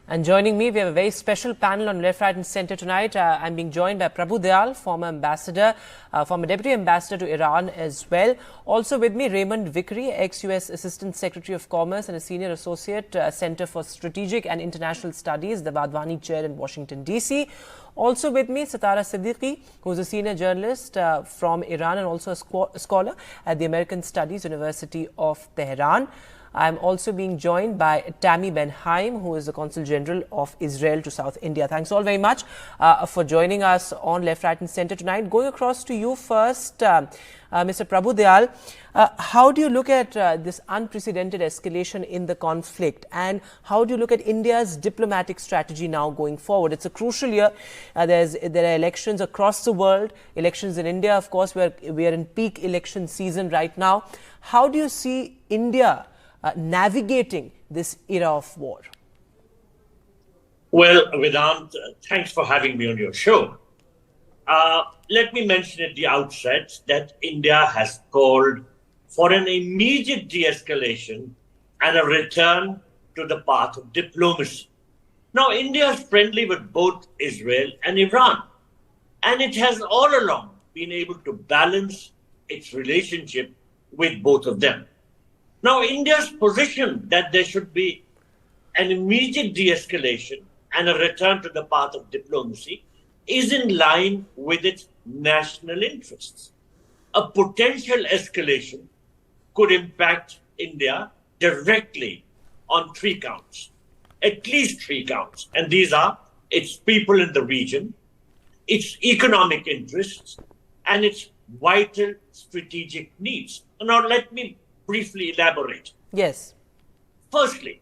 And joining me, we have a very special panel on Left, Right and Centre tonight. I'm being joined by Prabhu Dayal, former ambassador, former deputy ambassador to Iran as well. Also with me, Raymond Vickery, ex-US Assistant Secretary of Commerce and a Senior Associate, Center for Strategic and International Studies, the Vadvani Chair in Washington, D.C. Also with me, Setareh Sadeqi, who is a senior journalist from Iran and also a scholar at the American Studies University of Tehran. I'm also being joined by Tammy, Ben-Haim, who is the Consul General of Israel to South India. Thanks all very much for joining us on Left, Right and Centre tonight. Going across to you first, Mr. Prabhu Dayal, how do you look at this unprecedented escalation in the conflict, and how do you look at India's diplomatic strategy now going forward? It's a crucial year. There are elections across the world, elections in India, of course. We are in peak election season right now. How do you see India navigating this era of war? Well, Vedant, thanks for having me on your show. Let me mention at the outset that India has called for an immediate de-escalation and a return to the path of diplomacy. Now, India is friendly with both Israel and Iran, and it has all along been able to balance its relationship with both of them. Now, India's position that there should be an immediate de-escalation and a return to the path of diplomacy is in line with its national interests. A potential escalation could impact India directly on 3 counts, at least 3 counts. And these are its people in the region, its economic interests, and its vital strategic needs. Now, let me briefly elaborate. Yes. Firstly,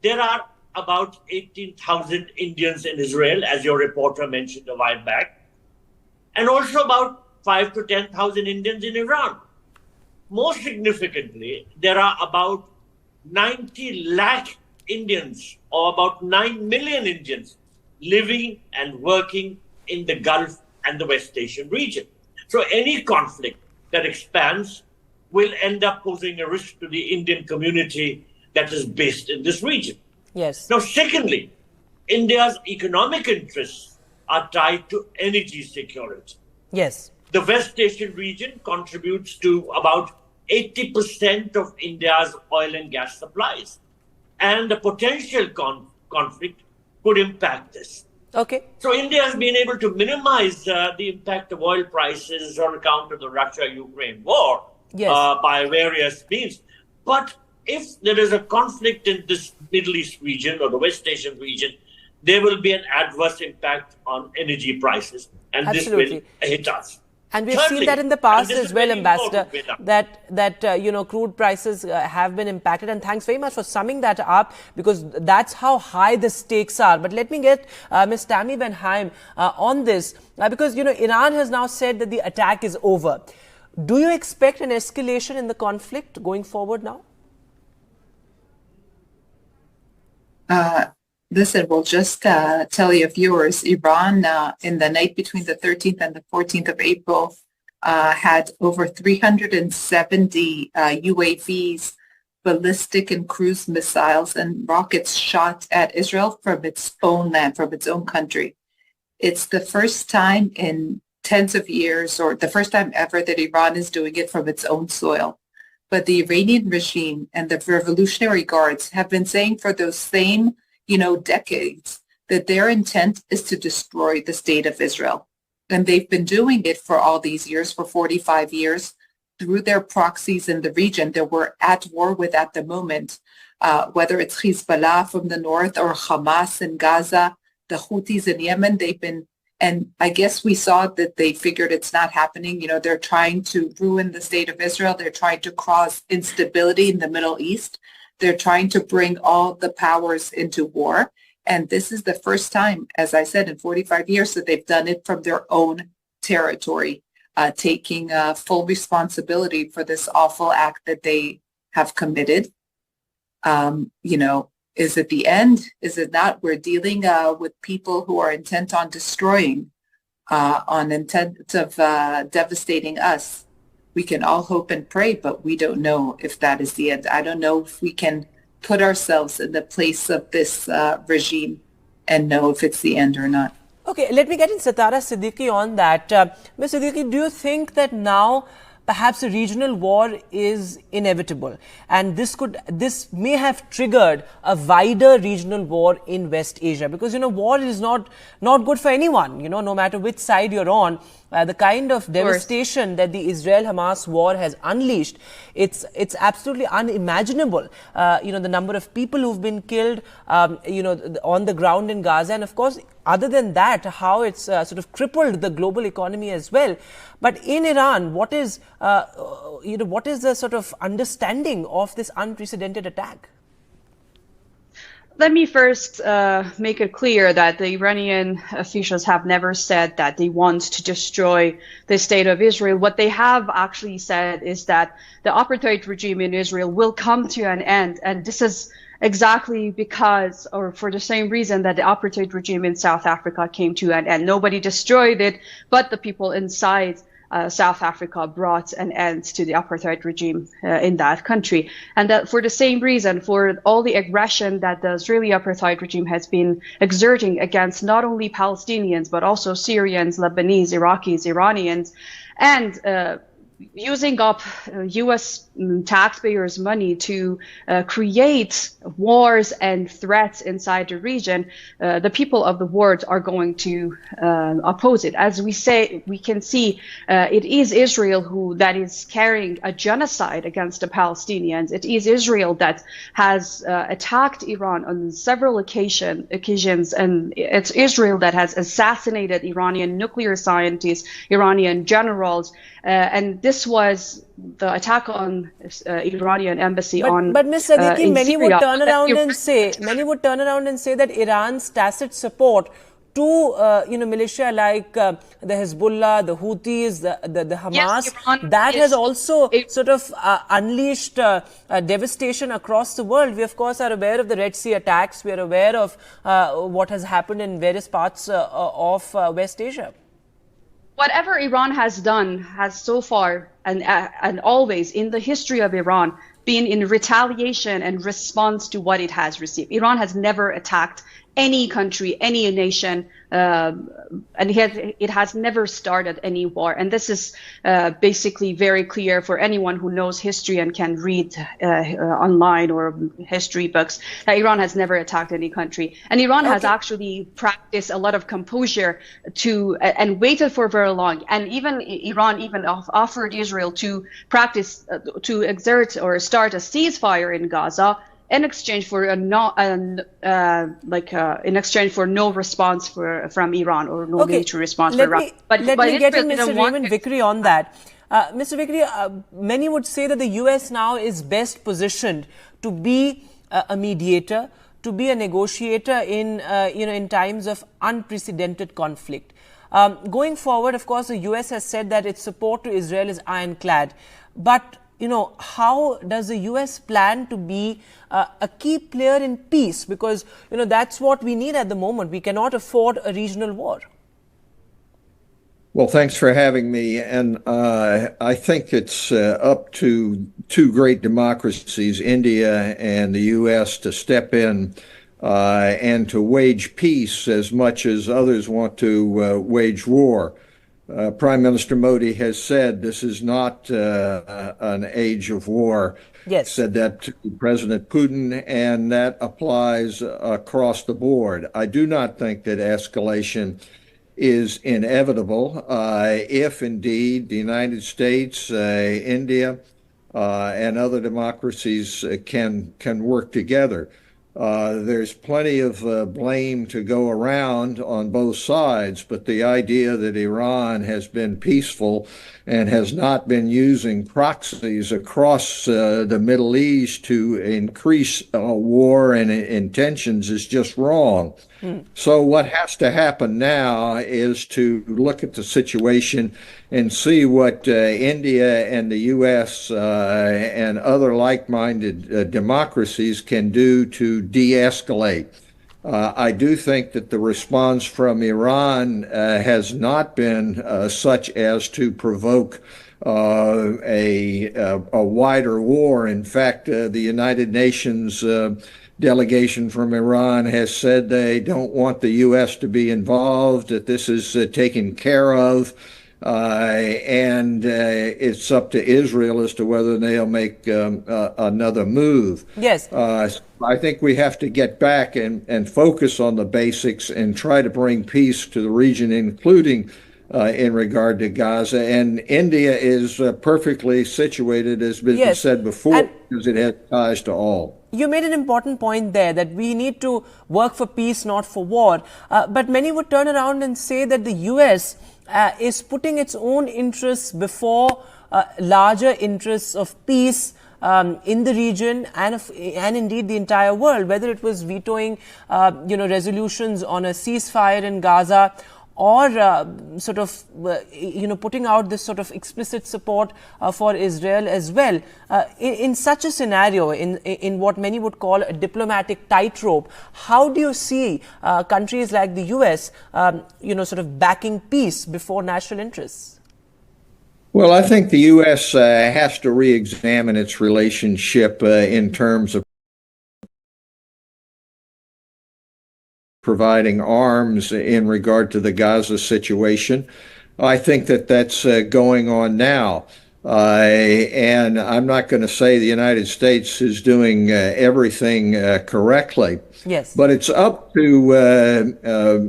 there are about 18,000 Indians in Israel, as your reporter mentioned a while back, and also about 5 to 10,000 Indians in Iran. More significantly, there are about 90 lakh Indians, or about 9 million Indians, living and working in the Gulf and the West Asian region. So any conflict that expands will end up posing a risk to the Indian community that is based in this region. Yes. Now, secondly, India's economic interests are tied to energy security. Yes. The West Asian region contributes to about 80% of India's oil and gas supplies. And the potential conflict could impact this. Okay. So India has been able to minimize the impact of oil prices on account of the Russia-Ukraine war. Yes. By various means. But if there is a conflict in this Middle East region or the West Asian region, there will be an adverse impact on energy prices, and Absolutely. This will hit us. And we've seen that in the past as well, Ambassador, that crude prices have been impacted. And thanks very much for summing that up, because that's how high the stakes are. But let me get Ms. Tammy Ben-Haim on this, because Iran has now said that the attack is over. Do you expect an escalation in the conflict going forward now? Listen, we'll just tell your viewers, Iran in the night between the 13th and the 14th of April had over 370 UAVs, ballistic and cruise missiles, and rockets shot at Israel from its own land, from its own country. It's the first time in tens of years, or the first time ever, that Iran is doing it from its own soil. But the Iranian regime and the Revolutionary Guards have been saying for those same, decades that their intent is to destroy the state of Israel. And they've been doing it for all these years, for 45 years, through their proxies in the region that we're at war with at the moment, whether it's Hezbollah from the north or Hamas in Gaza, the Houthis in Yemen. And I guess we saw that they figured it's not happening. They're trying to ruin the state of Israel. They're trying to cause instability in the Middle East. They're trying to bring all the powers into war. And this is the first time, as I said, in 45 years that they've done it from their own territory, taking full responsibility for this awful act that they have committed. Is it the end? Is it not? We're dealing with people who are intent on destroying, on intent of devastating us. We can all hope and pray, but we don't know if that is the end. I don't know if we can put ourselves in the place of this regime and know if it's the end or not. Okay, let me get in Setareh Sadeqi on that. Ms. Sadeqi, do you think that now perhaps a regional war is inevitable, and this may have triggered a wider regional war in West Asia? Because war is not good for anyone. No matter which side you're on, the kind of devastation that the Israel-Hamas war has unleashed, it's absolutely unimaginable. The number of people who've been killed, on the ground in Gaza, and of course, other than that, how it's sort of crippled the global economy as well. But in Iran, what is the sort of understanding of this unprecedented attack? Let me first make it clear that the Iranian officials have never said that they want to destroy the state of Israel. What they have actually said is that the apartheid regime in Israel will come to an end. And this is exactly because, or for the same reason, that the apartheid regime in South Africa came to an end. Nobody destroyed it, but the people inside South Africa brought an end to the apartheid regime in that country. And that for the same reason, for all the aggression that the Israeli apartheid regime has been exerting against not only Palestinians, but also Syrians, Lebanese, Iraqis, Iranians, and using up U.S. taxpayers' money to create wars and threats inside the region, the people of the world are going to oppose it. As we can see, it is Israel that is carrying a genocide against the Palestinians. It is Israel that has attacked Iran on several occasions, and it's Israel that has assassinated Iranian nuclear scientists, Iranian generals, and this was the attack on Iranian embassy on. But Ms. Sadeqi, many would turn around and say that Iran's tacit support to militia like the Hezbollah, the Houthis, the Hamas, that has also sort of unleashed devastation across the world. We of course are aware of the Red Sea attacks. We are aware of what has happened in various parts of West Asia. Whatever Iran has done has so far and always in the history of Iran been in retaliation and response to what it has received. Iran has never attacked any country, any nation, and it has never started any war. And this is basically very clear for anyone who knows history and can read online or history books, that Iran has never attacked any country. And Iran has actually practiced a lot of composure and waited for very long. And Iran even offered Israel to exert or start a ceasefire in Gaza in exchange for no response from Iran, or no military response from Iran. Let me get in Mr. Raymond Vickery on that. Mr. Vickery, many would say that the U.S. now is best positioned to be a mediator, to be a negotiator in times of unprecedented conflict. Going forward, of course, the U.S. has said that its support to Israel is ironclad, but how does the U.S. plan to be a key player in peace? Because, that's what we need at the moment. We cannot afford a regional war. Well, thanks for having me. And I think it's up to two great democracies, India and the U.S., to step in and to wage peace as much as others want to wage war. Prime Minister Modi has said this is not an age of war. Yes. Said that to President Putin, and that applies across the board. I do not think that escalation is inevitable. If indeed the United States, India, and other democracies can work together. There's plenty of blame to go around on both sides, but the idea that Iran has been peaceful and has not been using proxies across the Middle East to increase war and intentions is just wrong. So what has to happen now is to look at the situation and see what India and the U.S. And other like-minded democracies can do to de-escalate. I do think that the response from Iran has not been such as to provoke a wider war. In fact, the United Nations delegation from Iran has said they don't want the U.S. to be involved, that this is taken care of, and it's up to Israel as to whether they'll make another move. Yes. I think we have to get back and focus on the basics and try to bring peace to the region, including in regard to Gaza. And India is perfectly situated, as has been said before, because it has ties to all. You made an important point there that we need to work for peace, not for war. But many would turn around and say that the U.S. Is putting its own interests before larger interests of peace in the region and indeed the entire world, whether it was vetoing resolutions on a ceasefire in Gaza, or putting out this sort of explicit support for Israel as well. In such a scenario, in what many would call a diplomatic tightrope, how do you see countries like the US, backing peace before national interests? Well, I think the U.S. Has to re-examine its relationship in terms of providing arms in regard to the Gaza situation. I think that that's going on now. And I'm not going to say the United States is doing everything correctly. Yes. But it's up to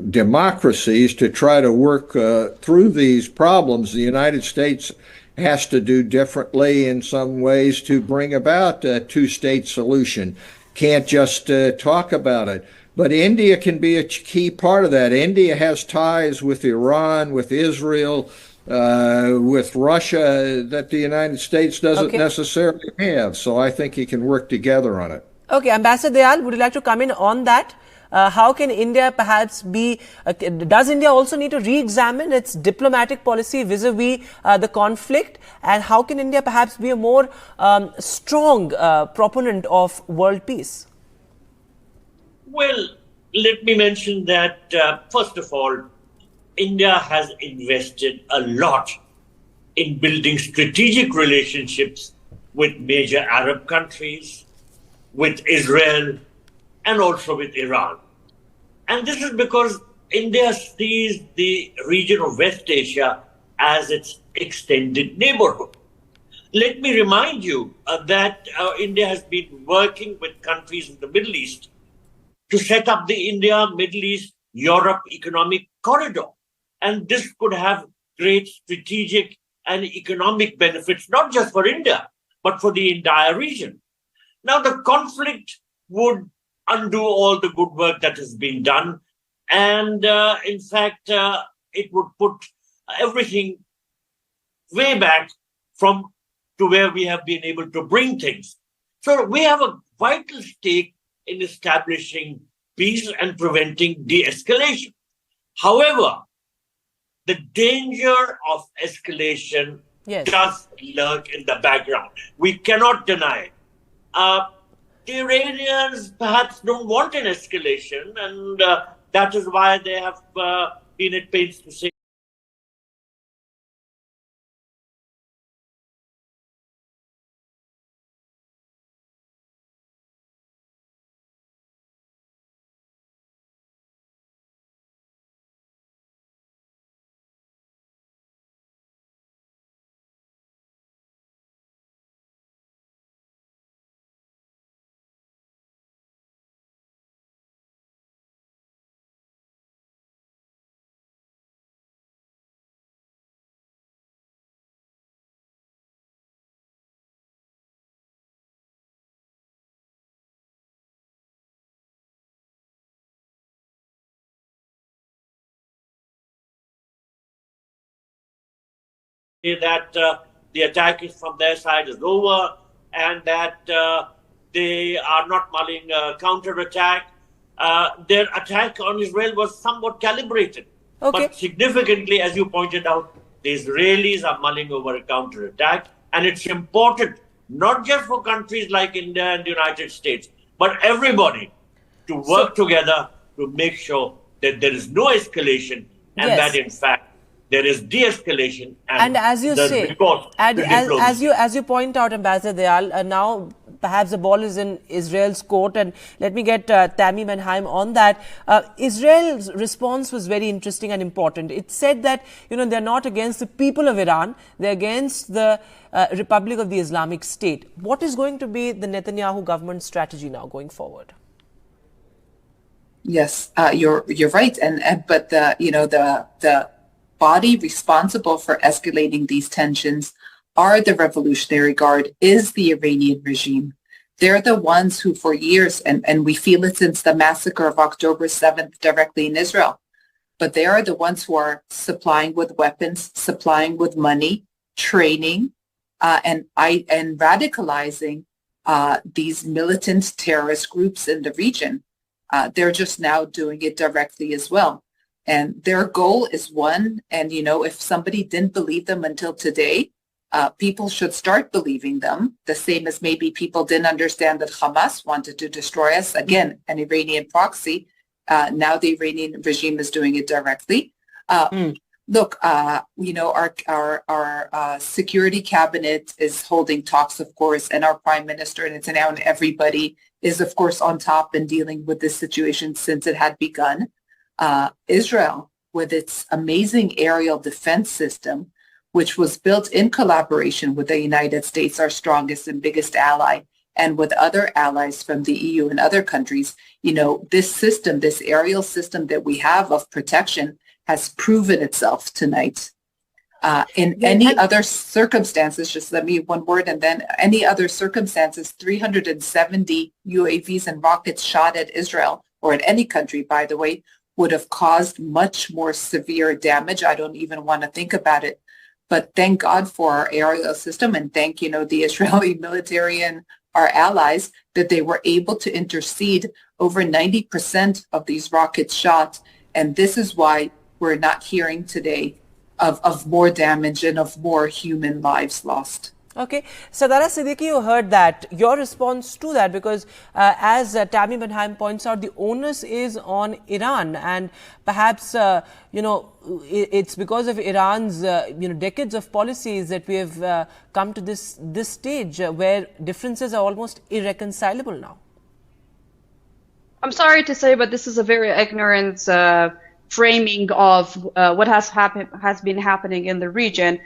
democracies to try to work through these problems. The United States has to do differently in some ways to bring about a two-state solution. Can't just talk about it. But India can be a key part of that. India has ties with Iran, with Israel, with Russia that the United States doesn't necessarily have. So I think you can work together on it. Okay, Ambassador Dayal, would you like to come in on that? How can India perhaps be, does India also need to re-examine its diplomatic policy vis-a-vis the conflict? And how can India perhaps be a more strong proponent of world peace? Well, let me mention that, first of all, India has invested a lot in building strategic relationships with major Arab countries, with Israel, and also with Iran. And this is because India sees the region of West Asia as its extended neighborhood. Let me remind you that India has been working with countries in the Middle East to set up the India-Middle East-Europe economic corridor. And this could have great strategic and economic benefits, not just for India, but for the entire region. Now, the conflict would undo all the good work that has been done. And in fact, it would put everything way back from to where we have been able to bring things. So we have a vital stake in establishing peace and preventing de-escalation. However, the danger of escalation does lurk in the background. We cannot deny it. The Iranians perhaps don't want an escalation, and that is why they have been at pains to say that the attack is from their side is over, and that they are not mulling a counterattack. Their attack on Israel was somewhat calibrated. But significantly, as you pointed out, the Israelis are mulling over a counterattack. And it's important, not just for countries like India and the United States, but everybody to work together to make sure that there is no escalation and that, in fact, there is de-escalation and as you say, as you point out, Ambassador Dayal, now perhaps the ball is in Israel's court, and let me get Tammy Ben-Haim on that. Israel's response was very interesting and important. It said that, you know, they're not against the people of Iran, they're against the Republic of the Islamic State. What is going to be the Netanyahu government strategy now going forward? Yes, you're right, but the body responsible for escalating these tensions are the Revolutionary Guard, is the Iranian regime. They're the ones who for years, and we feel it since the massacre of October 7th directly in Israel, but they are the ones who are supplying with weapons, supplying with money, training, and radicalizing these militant terrorist groups in the region. They're just now doing it directly as well. And their goal is one, and if somebody didn't believe them until today, people should start believing them, the same as maybe people didn't understand that Hamas wanted to destroy us. Again, an Iranian proxy. Now the Iranian regime is doing it directly. Look, our security cabinet is holding talks, of course, and our prime minister and Netanyahu and everybody is, of course, on top and dealing with this situation since it had begun. Israel, with its amazing aerial defense system, which was built in collaboration with the United States, our strongest and biggest ally, and with other allies from the EU and other countries, this system, this aerial system that we have of protection has proven itself tonight. In any other circumstances, just let me one word, and then any other circumstances, 370 UAVs and rockets shot at Israel, or at any country, by the way, would have caused much more severe damage. I don't even want to think about it. But thank God for our aerial system, and thank, the Israeli military and our allies that they were able to intercede over 90% of these rockets shot. And this is why we're not hearing today of more damage and of more human lives lost. Okay. Setareh Sadeqi, you heard that. Your response to that, because as Tammy Ben-Haim points out, the onus is on Iran, and perhaps, it's because of Iran's, decades of policies that we have come to this stage where differences are almost irreconcilable now. I'm sorry to say, but this is a very ignorant framing of what has been happening in the region.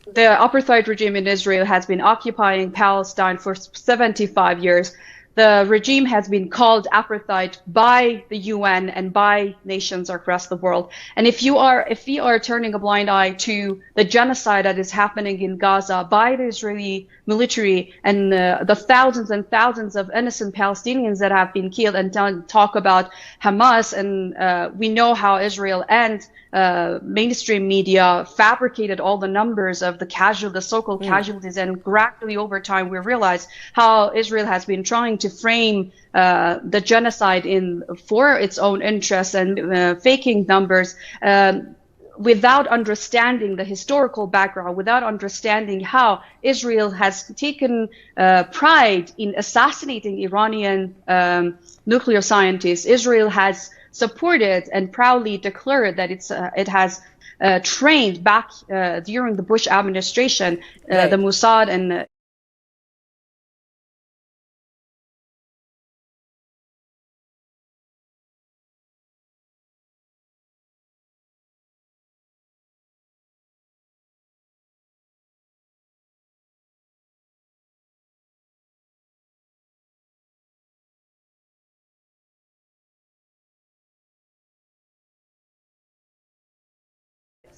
The apartheid regime in Israel has been occupying Palestine for 75 years. The regime has been called apartheid by the UN and by nations across the world. And if we are turning a blind eye to the genocide that is happening in Gaza by the Israeli military and the thousands and thousands of innocent Palestinians that have been killed, and talk about Hamas, and we know how Israel and mainstream media fabricated all the numbers of the so-called casualties, and gradually over time we realize how Israel has been trying to frame the genocide for its own interests and faking numbers without understanding the historical background, without understanding how Israel has taken pride in assassinating Iranian nuclear scientists. Israel has supported and proudly declared that it has trained back during the Bush administration, the Mossad and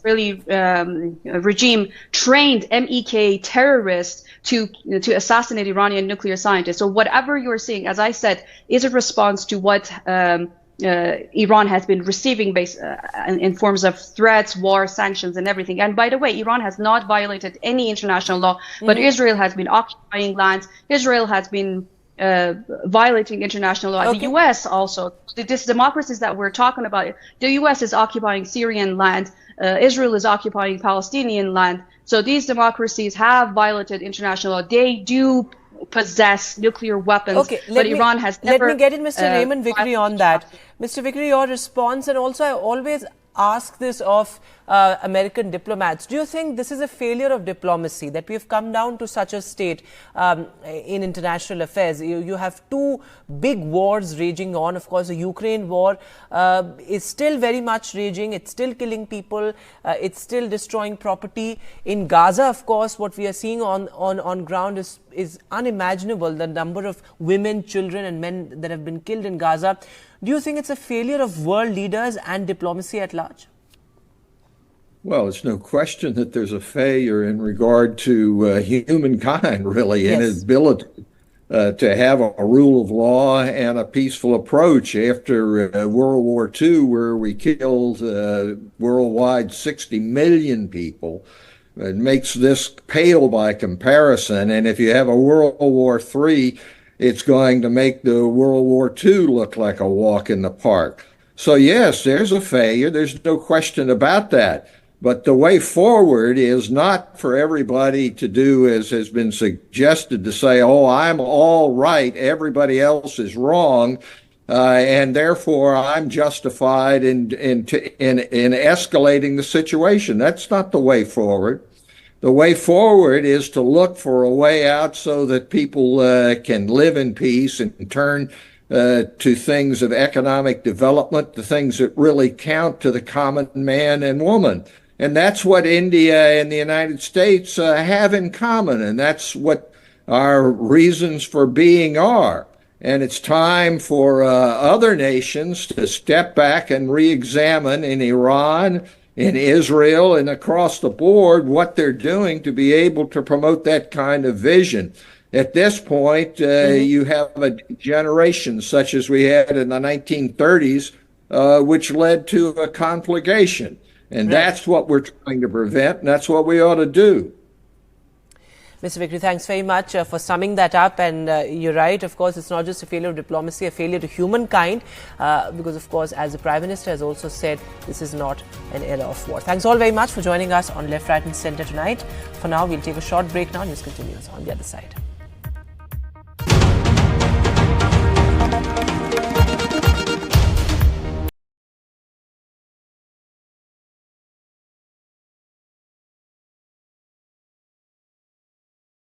Israeli regime trained MEK terrorists to assassinate Iranian nuclear scientists. So whatever you're seeing, as I said, is a response to what Iran has been receiving in forms of threats, war, sanctions, and everything. And by the way, Iran has not violated any international law, but Israel has been occupying lands. Israel has been violating international law. Okay. The U.S. also, these democracies that we're talking about, the U.S. is occupying Syrian land. Israel is occupying Palestinian land. So these democracies have violated international law. They do possess nuclear weapons, okay, but Iran has never... Let me get in Mr. Raymond Vickery on that. Mr. Vickery, your response, and also I always ask this of American diplomats. Do you think this is a failure of diplomacy, that we have come down to such a state in international affairs? You have two big wars raging on. Of course, the Ukraine war is still very much raging. It's still killing people. It's still destroying property. In Gaza, of course, what we are seeing on ground is unimaginable. The number of women, children and men that have been killed in Gaza. Do you think it's a failure of world leaders and diplomacy at large? Well, it's no question that there's a failure in regard to humankind, really, in its ability to have a rule of law and a peaceful approach after World War II, where we killed worldwide 60 million people. It makes this pale by comparison. And if you have a World War III, it's going to make the World War II look like a walk in the park. So yes, there's a failure. There's no question about that. But the way forward is not for everybody to do, as has been suggested, to say, oh, I'm all right, everybody else is wrong, and therefore I'm justified in escalating the situation. That's not the way forward. The way forward is to look for a way out so that people can live in peace and turn to things of economic development, the things that really count to the common man and woman. And that's what India and the United States have in common, and that's what our reasons for being are. And it's time for other nations to step back and re-examine in Iran, in Israel, and across the board what they're doing to be able to promote that kind of vision. At this point, you have a generation such as we had in the 1930s, which led to a conflagration. And that's what we're trying to prevent, and that's what we ought to do. Mr. Vickery, thanks very much for summing that up. And you're right, of course, it's not just a failure of diplomacy, a failure to humankind, because, of course, as the Prime Minister has also said, this is not an era of war. Thanks all very much for joining us on Left, Right and Centre tonight. For now, we'll take a short break now. News continues on the other side.